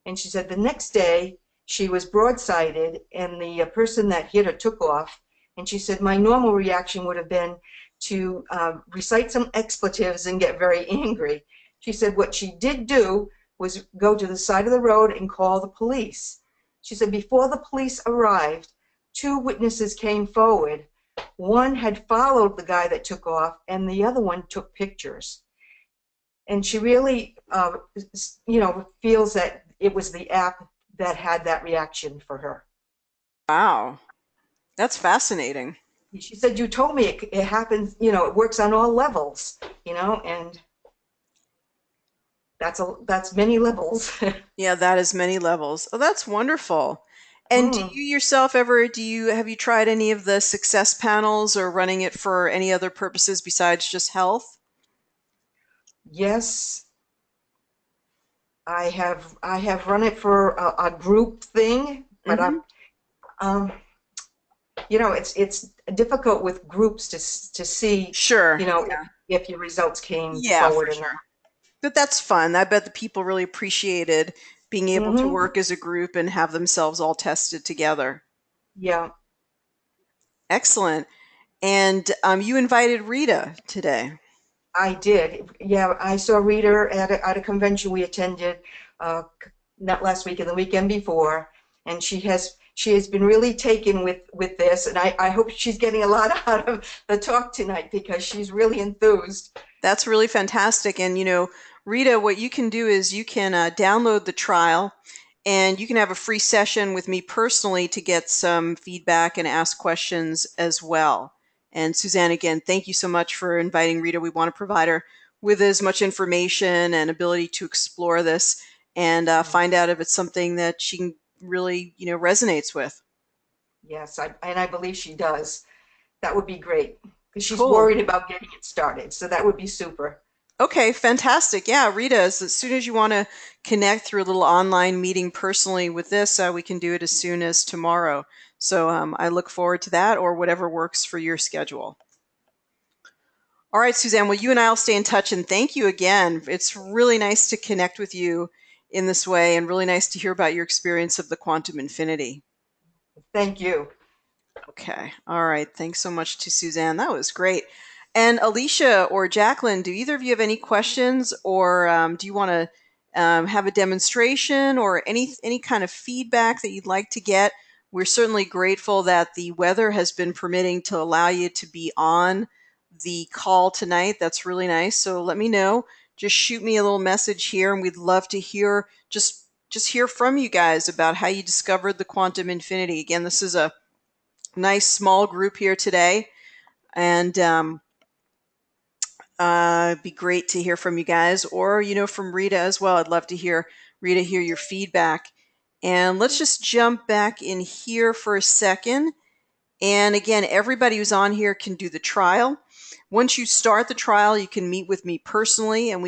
Speaker 3: And she said the next day she was broadsided and the person that hit her took off. And she said my normal reaction would have been to recite some expletives and get very angry. She said what she did do was go to the side of the road and call the police. She said before the police arrived, two witnesses came forward. One had followed the guy that took off, and the other one took pictures. And she really, feels that it was the app that had that reaction for her.
Speaker 1: Wow. That's fascinating.
Speaker 3: She said, "You told me it happens, it works on all levels, and that's many levels."
Speaker 1: Yeah, that is many levels. Oh, that's wonderful. And do
Speaker 3: Mm,
Speaker 1: you yourself ever, have you tried any of the success panels or running it for any other purposes besides just health?
Speaker 3: yes, I have run it for a group thing, but
Speaker 1: Hmm.
Speaker 3: um, it's difficult with groups to see,
Speaker 1: Sure.
Speaker 3: if your results came
Speaker 1: Yeah, for
Speaker 3: forward or
Speaker 1: sure.
Speaker 3: not.
Speaker 1: But that's fun. I bet the people really appreciated being able to
Speaker 3: Hmm.
Speaker 1: work as a group and have themselves all tested together.
Speaker 3: Yeah,
Speaker 1: Excellent. And you invited Rita today.
Speaker 3: I did. Yeah, I saw Rita at a convention we attended, not last week and the weekend before, and she has been really taken with this, and I hope she's getting a lot out of the talk tonight because she's really enthused.
Speaker 1: That's really fantastic. And, Rita, what you can do is you can download the trial and you can have a free session with me personally to get some feedback and ask questions as well. And Suzanne, again, thank you so much for inviting Rita. We want to provide her with as much information and ability to explore this and
Speaker 3: Mm,
Speaker 1: find out if it's something that she can really, resonates with.
Speaker 3: yes, and I believe she does. That would be great because she's
Speaker 1: Cool.
Speaker 3: worried about getting it started, so that would be super.
Speaker 1: Okay, fantastic. Yeah, Rita, as soon as you want to connect through a little online meeting personally with this, we can do it as soon as tomorrow. So I look forward to that or whatever works for your schedule. All right, Suzanne, well, you and I will stay in touch and thank you again. It's really nice to connect with you in this way and really nice to hear about your experience of the quantum infinity.
Speaker 3: Thank you.
Speaker 1: Okay. All right. Thanks so much to Suzanne. That was great. And Alicia or Jacqueline, do either of you have any questions, or do you want to have a demonstration or any kind of feedback that you'd like to get? We're certainly grateful that the weather has been permitting to allow you to be on the call tonight. That's really nice. So let me know. Just shoot me a little message here, and we'd love to hear just hear from you guys about how you discovered the quantum infinity. Again, this is a nice small group here today, and it'd be great to hear from you guys, or from Rita as well. I'd love to hear your feedback. And let's just jump back in here for a second. And again, everybody who's on here can do the trial. Once you start the trial, you can meet with me personally, and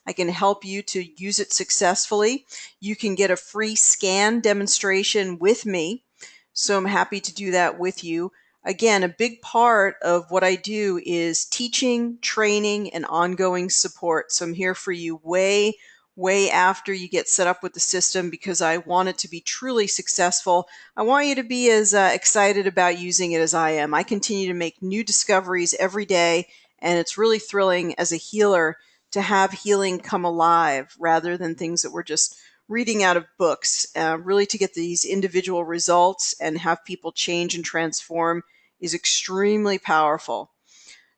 Speaker 1: I can help you to use it successfully. You can get a free scan demonstration with me, so I'm happy to do that with you. Again, a big part of what I do is teaching, training, and ongoing support. So I'm here for you way after you get set up with the system because I want it to be truly successful. I want you to be as excited about using it as I am. I continue to make new discoveries every day, and it's really thrilling as a healer to have healing come alive rather than things that we're just reading out of books. Really, to get these individual results and have people change and transform is extremely powerful.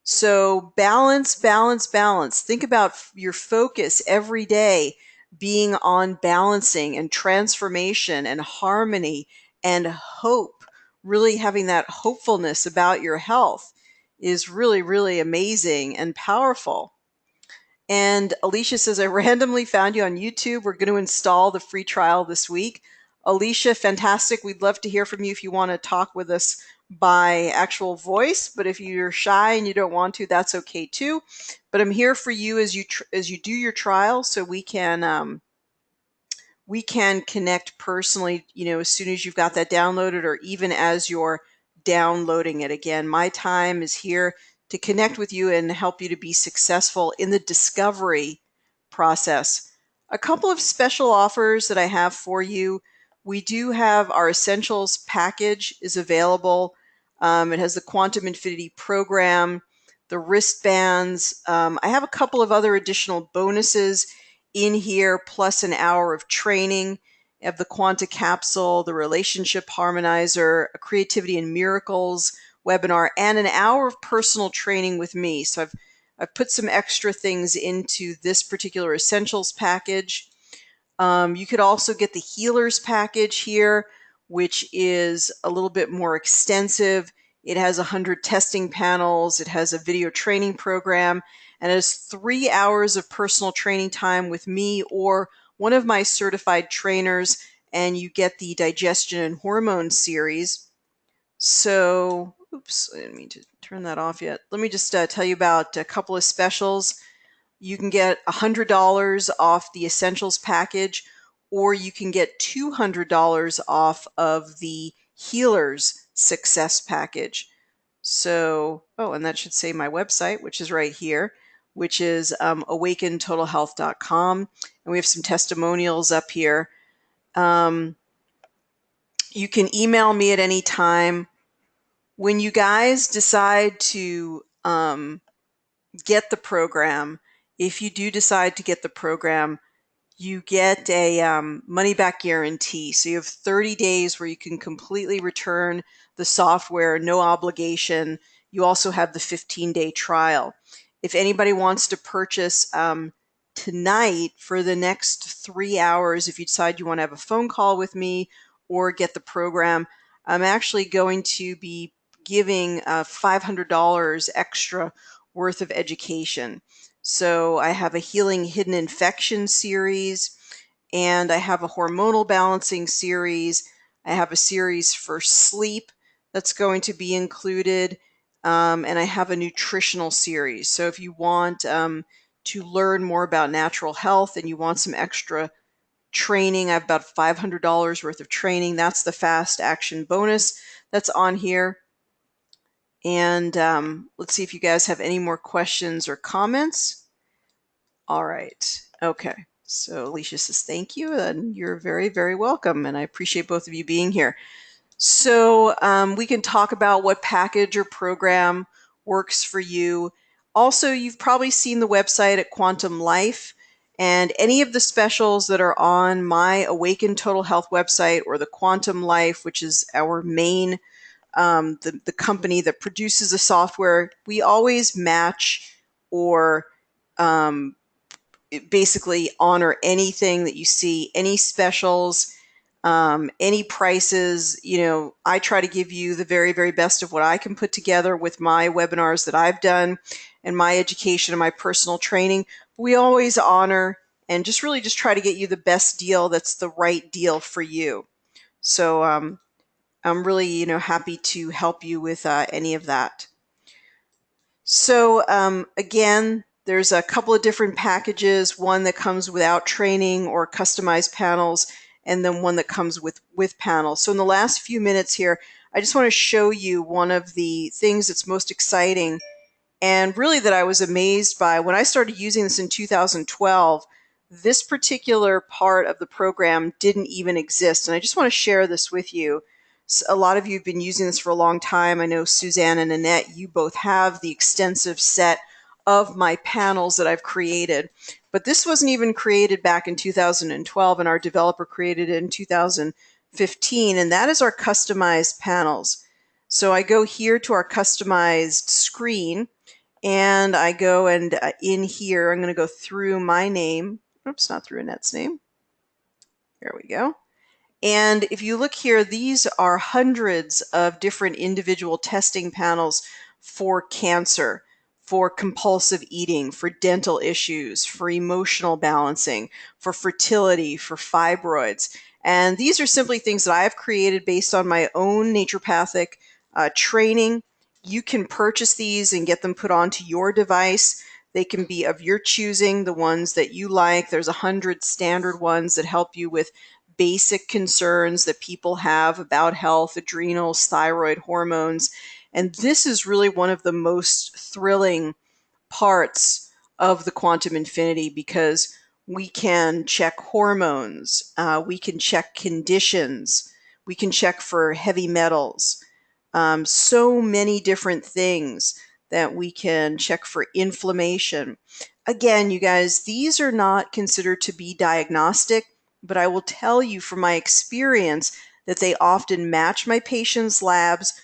Speaker 1: So balance, balance, balance. Think about your focus every day being on balancing and transformation and harmony and hope. Really having that hopefulness about your health is really, really amazing and powerful. And Alicia says, I randomly found you on YouTube. We're going to install the free trial this week. Alicia, fantastic. We'd love to hear from you if you want to talk with us by actual voice, but if you're shy and you don't want to, that's okay too. But I'm here for you as you do your trial, so we can connect personally, as soon as you've got that downloaded or even as you're downloading it. Again, my time is here to connect with you and help you to be successful in the discovery process. A couple of special offers that I have for you. We do have our essentials package is available. It has the Quantum Infinity program, the wristbands. I have a couple of other additional bonuses in here, plus an hour of training. You have the Quanta Capsule, the Relationship Harmonizer, a Creativity and Miracles webinar, and an hour of personal training with me. So I've put some extra things into this particular essentials package. You could also get the healers package here, which is a little bit more extensive. It has 100 testing panels, it has a video training program, and it has 3 hours of personal training time with me or one of my certified trainers, and you get the digestion and hormone series. So, oops, I didn't mean to turn that off yet. Let me just tell you about a couple of specials. You can get $100 off the Essentials package, or you can get $200 off of the Healers Success package. So, oh, and that should say my website, which is right here, which is awakentotalhealth.com. And we have some testimonials up here. You can email me at any time. When you guys decide to get the program, if you do decide to get the program, you get a money back guarantee. So you have 30 days where you can completely return the software, no obligation. You also have the 15-day trial. If anybody wants to purchase tonight for the next 3 hours, if you decide you want to have a phone call with me or get the program, I'm actually going to be giving $500 extra worth of education. So I have a healing hidden infection series, and I have a hormonal balancing series. I have a series for sleep that's going to be included, and I have a nutritional series. So if you want to learn more about natural health and you want some extra training, I have about $500 worth of training. That's the fast action bonus that's on here. And let's see if you guys have any more questions or comments. All right. Okay. So Alicia says thank you, and you're very, very welcome. And I appreciate both of you being here. So we can talk about what package or program works for you. Also, you've probably seen the website at Quantum Life, and any of the specials that are on my Awaken Total Health website or the Quantum Life, which is our main the company that produces the software, we always match or basically honor anything that you see, any specials, any prices. I try to give you the very, very best of what I can put together with my webinars that I've done and my education and my personal training. We always honor and just really just try to get you the best deal that's the right deal for you. So I'm really, happy to help you with any of that. So again, there's a couple of different packages, one that comes without training or customized panels, and then one that comes with panels. So in the last few minutes here, I just want to show you one of the things that's most exciting and really that I was amazed by. When I started using this in 2012, this particular part of the program didn't even exist. And I just want to share this with you. A lot of you have been using this for a long time. I know Suzanne and Annette, you both have the extensive set of my panels that I've created. But this wasn't even created back in 2012, and our developer created it in 2015, and that is our customized panels. So I go here to our customized screen, and I go and in here, I'm going to go through my name. Oops, not through Annette's name. There we go. And if you look here, these are hundreds of different individual testing panels for cancer, for compulsive eating, for dental issues, for emotional balancing, for fertility, for fibroids. And these are simply things that I've created based on my own naturopathic training. You can purchase these and get them put onto your device. They can be of your choosing, the ones that you like. There's 100 standard ones that help you with basic concerns that people have about health, adrenals, thyroid, hormones. And this is really one of the most thrilling parts of the Quantum Infinity, because we can check hormones, we can check conditions, we can check for heavy metals, so many different things that we can check for inflammation. Again, you guys, these are not considered to be diagnostic, but I will tell you from my experience that they often match my patient's labs,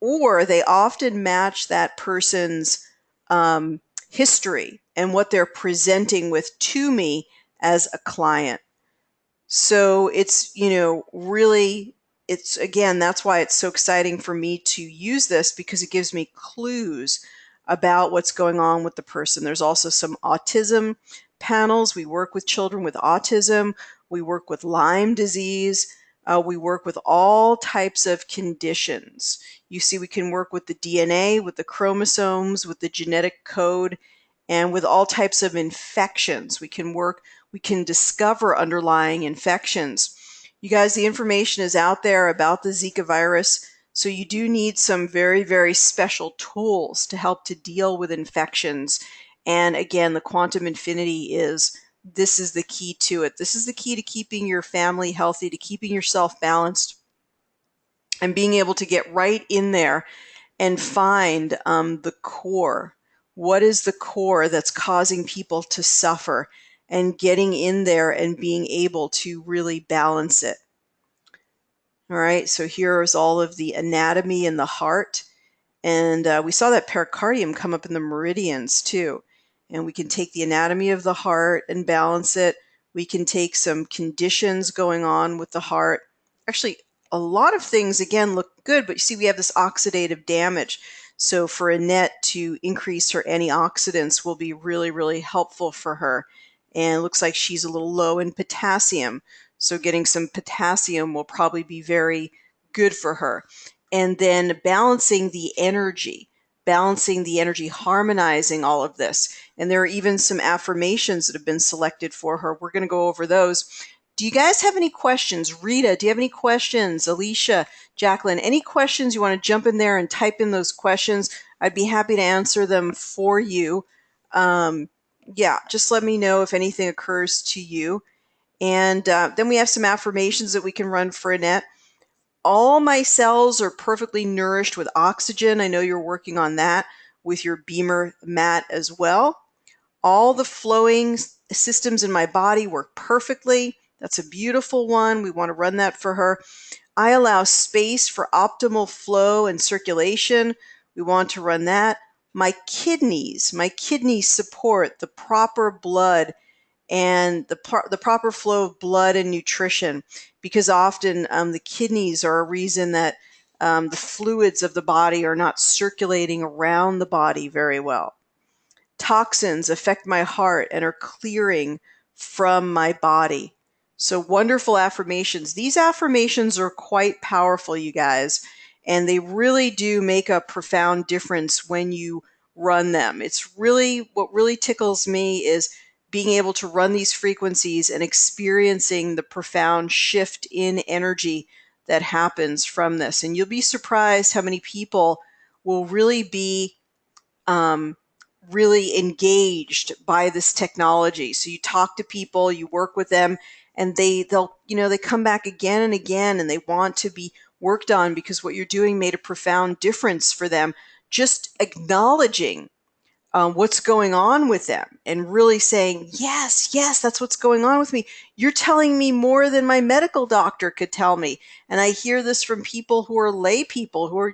Speaker 1: or they often match that person's history and what they're presenting with to me as a client. So it's, really it's, again, that's why it's so exciting for me to use this, because it gives me clues about what's going on with the person. There's also some autism panels. We work with children with autism. We work with Lyme disease. We work with all types of conditions. You see, we can work with the DNA, with the chromosomes, with the genetic code, and with all types of infections. We can discover underlying infections. You guys, the information is out there about the Zika virus, so you do need some very, very special tools to help to deal with infections. And again, the quantum infinity this is the key to it. This is the key to keeping your family healthy, to keeping yourself balanced, and being able to get right in there and find the core. What is the core that's causing people to suffer, and getting in there and being able to really balance it. All right, so here is all of the anatomy in the heart. And we saw that pericardium come up in the meridians too. And we can take the anatomy of the heart and balance it. We can take some conditions going on with the heart. Actually, a lot of things, again, look good, but you see we have this oxidative damage. So for Annette to increase her antioxidants will be really, really helpful for her. And it looks like she's a little low in potassium. So getting some potassium will probably be very good for her. And then balancing the energy, harmonizing all of this. And there are even some affirmations that have been selected for her. We're going to go over those. Do you guys have any questions? Rita, do you have any questions? Alicia, Jacqueline, any questions? You want to jump in there and type in those questions? I'd be happy to answer them for you. Yeah, just let me know if anything occurs to you. And then we have some affirmations that we can run for Annette. All my cells are perfectly nourished with oxygen. I know you're working on that with your Beamer mat as well. All the flowing systems in my body work perfectly. That's a beautiful one. We want to run that for her. I allow space for optimal flow and circulation. We want to run that. My kidneys support the proper blood and the proper flow of blood and nutrition, because often the kidneys are a reason that the fluids of the body are not circulating around the body very well. Toxins affect my heart and are clearing from my body. So wonderful affirmations. These affirmations are quite powerful, you guys, and they really do make a profound difference when you run them. What really tickles me is being able to run these frequencies and experiencing the profound shift in energy that happens from this. And you'll be surprised how many people will really be really engaged by this technology. So you talk to people, you work with them, and they come back again and again, and they want to be worked on because what you're doing made a profound difference for them. Just acknowledging what's going on with them and really saying, yes, yes, that's what's going on with me. You're telling me more than my medical doctor could tell me. And I hear this from people who are lay people who are,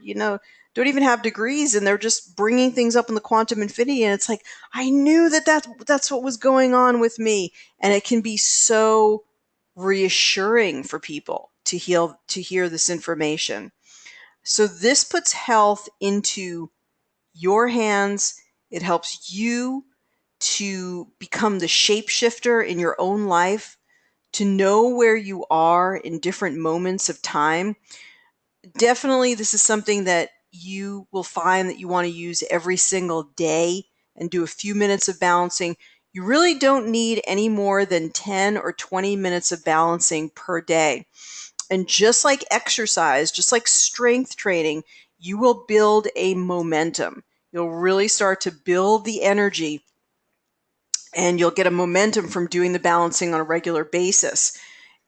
Speaker 1: don't even have degrees, and they're just bringing things up in the quantum infinity. And it's like, I knew that's what was going on with me. And it can be so reassuring for people to hear this information. So this puts health into your hands. It helps you to become the shapeshifter in your own life, to know where you are in different moments of time. Definitely, this is something that you will find that you want to use every single day and do a few minutes of balancing. You really don't need any more than 10 or 20 minutes of balancing per day. And just like exercise, just like strength training, you will build a momentum. You'll really start to build the energy, and you'll get a momentum from doing the balancing on a regular basis.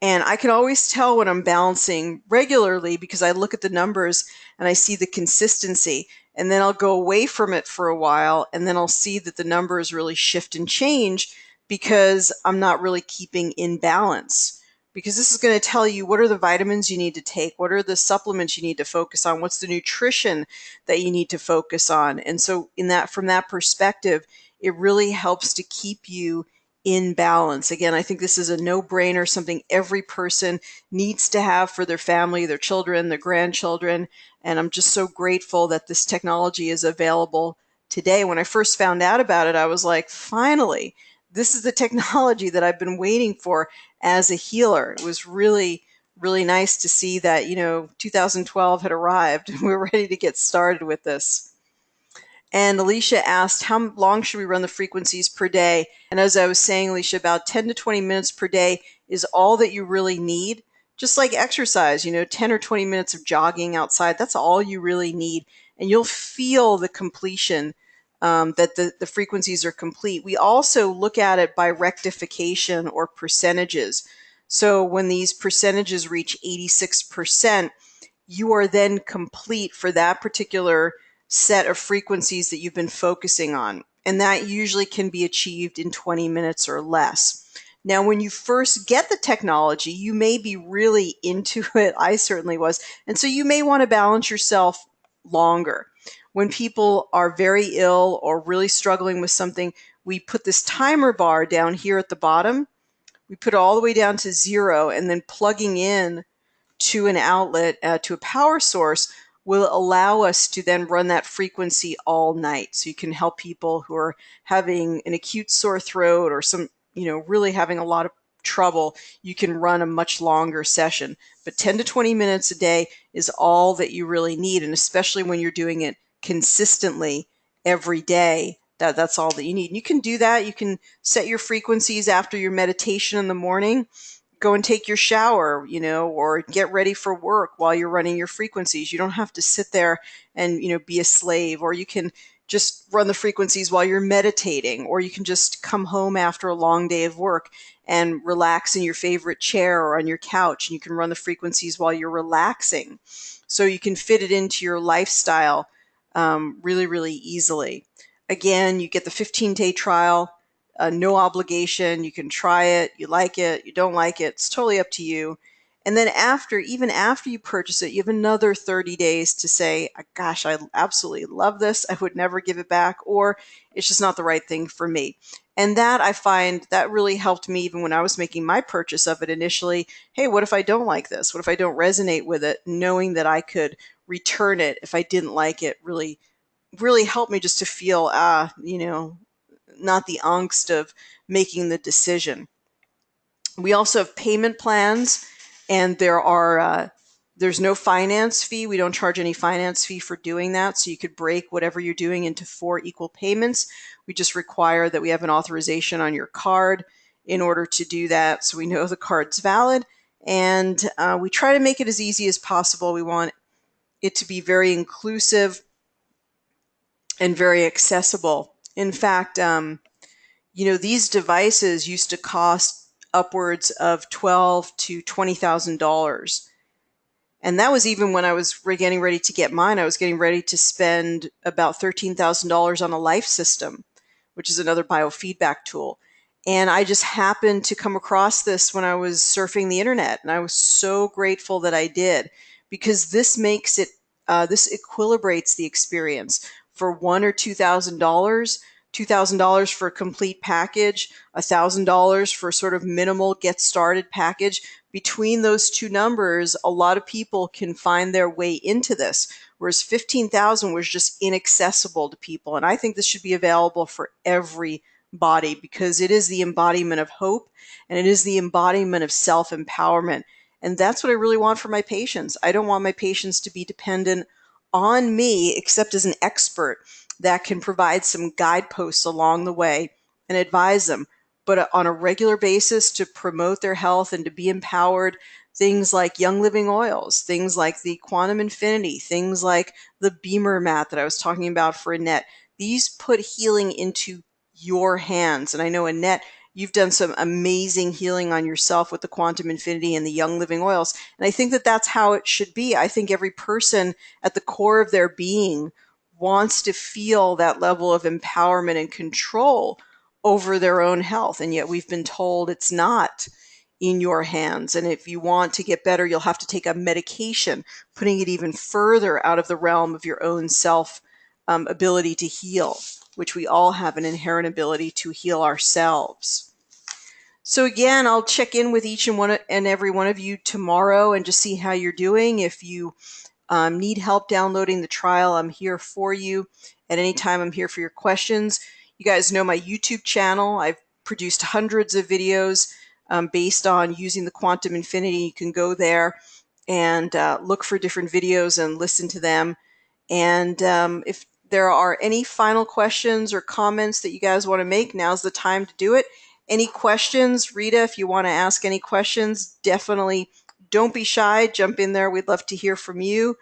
Speaker 1: And I can always tell when I'm balancing regularly because I look at the numbers and I see the consistency. And then I'll go away from it for a while, and then I'll see that the numbers really shift and change because I'm not really keeping in balance. Because this is going to tell you what are the vitamins you need to take, what are the supplements you need to focus on, what's the nutrition that you need to focus on. And so from that perspective, it really helps to keep you in balance. Again, I think this is a no-brainer, something every person needs to have for their family, their children, their grandchildren. And I'm just so grateful that this technology is available today. When I first found out about it, I was like, finally, this is the technology that I've been waiting for as a healer. It was really, really nice to see that, 2012 had arrived and we were ready to get started with this. And Alicia asked, how long should we run the frequencies per day? And as I was saying, Alicia, about 10 to 20 minutes per day is all that you really need. Just like exercise, 10 or 20 minutes of jogging outside, that's all you really need. And you'll feel the completion, that the frequencies are complete. We also look at it by rectification or percentages. So when these percentages reach 86%, you are then complete for that particular set of frequencies that you've been focusing on. And that usually can be achieved in 20 minutes or less. Now, when you first get the technology, you may be really into it. I certainly was. And so you may want to balance yourself longer. When people are very ill or really struggling with something, we put this timer bar down here at the bottom. We put it all the way down to 0, and then plugging in to an outlet, to a power source, will allow us to then run that frequency all night. So you can help people who are having an acute sore throat or some, really having a lot of trouble. You can run a much longer session. But 10 to 20 minutes a day is all that you really need. And especially when you're doing it consistently every day, that's all that you need. And you can do that. You can set your frequencies after your meditation in the morning. Go and take your shower, or get ready for work while you're running your frequencies. You don't have to sit there and, be a slave, or you can just run the frequencies while you're meditating, or you can just come home after a long day of work and relax in your favorite chair or on your couch, and you can run the frequencies while you're relaxing. So you can fit it into your lifestyle really, really easily. Again, you get the 15-day trial. No obligation. You can try it. You like it. You don't like it. It's totally up to you. And then even after you purchase it, you have another 30 days to say, gosh, I absolutely love this. I would never give it back, or it's just not the right thing for me. And that, I find, that really helped me even when I was making my purchase of it initially. Hey, what if I don't like this? What if I don't resonate with it? Knowing that I could return it if I didn't like it really, really helped me just to feel, not the angst of making the decision. We also have payment plans, and there's no finance fee. We don't charge any finance fee for doing that. So you could break whatever you're doing into 4 equal payments. We just require that we have an authorization on your card in order to do that, so we know the card's valid. And we try to make it as easy as possible. We want it to be very inclusive and very accessible. In fact, these devices used to cost upwards of $12,000 to $20,000. And that was even when I was getting ready to get mine. I was getting ready to spend about $13,000 on a life system, which is another biofeedback tool. And I just happened to come across this when I was surfing the internet. And I was so grateful that I did, because this makes it, this equilibrates the experience. For $1,000 or $2,000, $2,000 for a complete package, $1,000 for sort of minimal get started package. Between those two numbers, a lot of people can find their way into this, whereas 15,000 was just inaccessible to people. And I think this should be available for everybody, because it is the embodiment of hope, and it is the embodiment of self-empowerment. And that's what I really want for my patients. I don't want my patients to be dependent on me, except as an expert that can provide some guideposts along the way and advise them. But on a regular basis, to promote their health and to be empowered, things like Young Living Oils, things like the Quantum Infinity, things like the Beamer mat that I was talking about for Annette, these put healing into your hands. And I know, Annette, you've done some amazing healing on yourself with the Quantum Infinity and the Young Living Oils. And I think that that's how it should be. I think every person at the core of their being wants to feel that level of empowerment and control over their own health. And yet we've been told it's not in your hands. And if you want to get better, you'll have to take a medication, putting it even further out of the realm of your own self ability to heal, which we all have an inherent ability to heal ourselves. So again, I'll check in with each and every one of you tomorrow and just see how you're doing. If you need help downloading the trial, I'm here for you. At any time, I'm here for your questions. You guys know my YouTube channel. I've produced hundreds of videos based on using the quantum infinity. You can go there and look for different videos and listen to them. And if there are any final questions or comments that you guys want to make, now's the time to do it. Any questions, Rita, if you want to ask any questions, definitely don't be shy. Jump in there. We'd love to hear from you.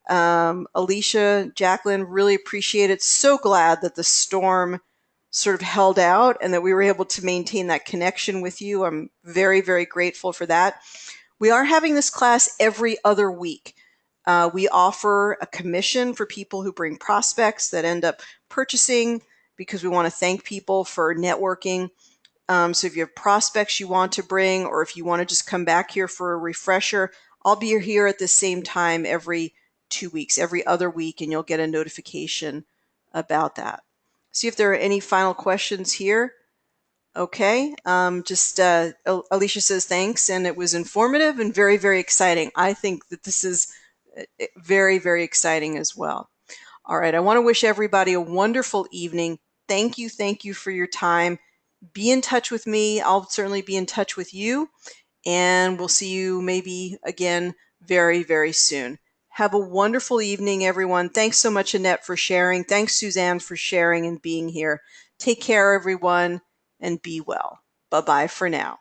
Speaker 1: Alicia, Jacqueline, really appreciate it. So glad that the storm sort of held out and that we were able to maintain that connection with you. I'm very, very grateful for that. We are having this class every other week. We offer a commission for people who bring prospects that end up purchasing because we want to thank people for networking. So if you have prospects you want to bring, or if you want to just come back here for a refresher, I'll be here at the same time every 2 weeks, every other week, and you'll get a notification about that. See if there are any final questions here. Okay, Alicia says thanks, and it was informative and very, very exciting. I think that this is very, very exciting as well. All right, I want to wish everybody a wonderful evening. Thank you for your time. Be in touch with me. I'll certainly be in touch with you, and we'll see you maybe again very, very soon. Have a wonderful evening, everyone. Thanks so much, Annette, for sharing. Thanks, Suzanne, for sharing and being here. Take care, everyone, and be well. Bye-bye for now.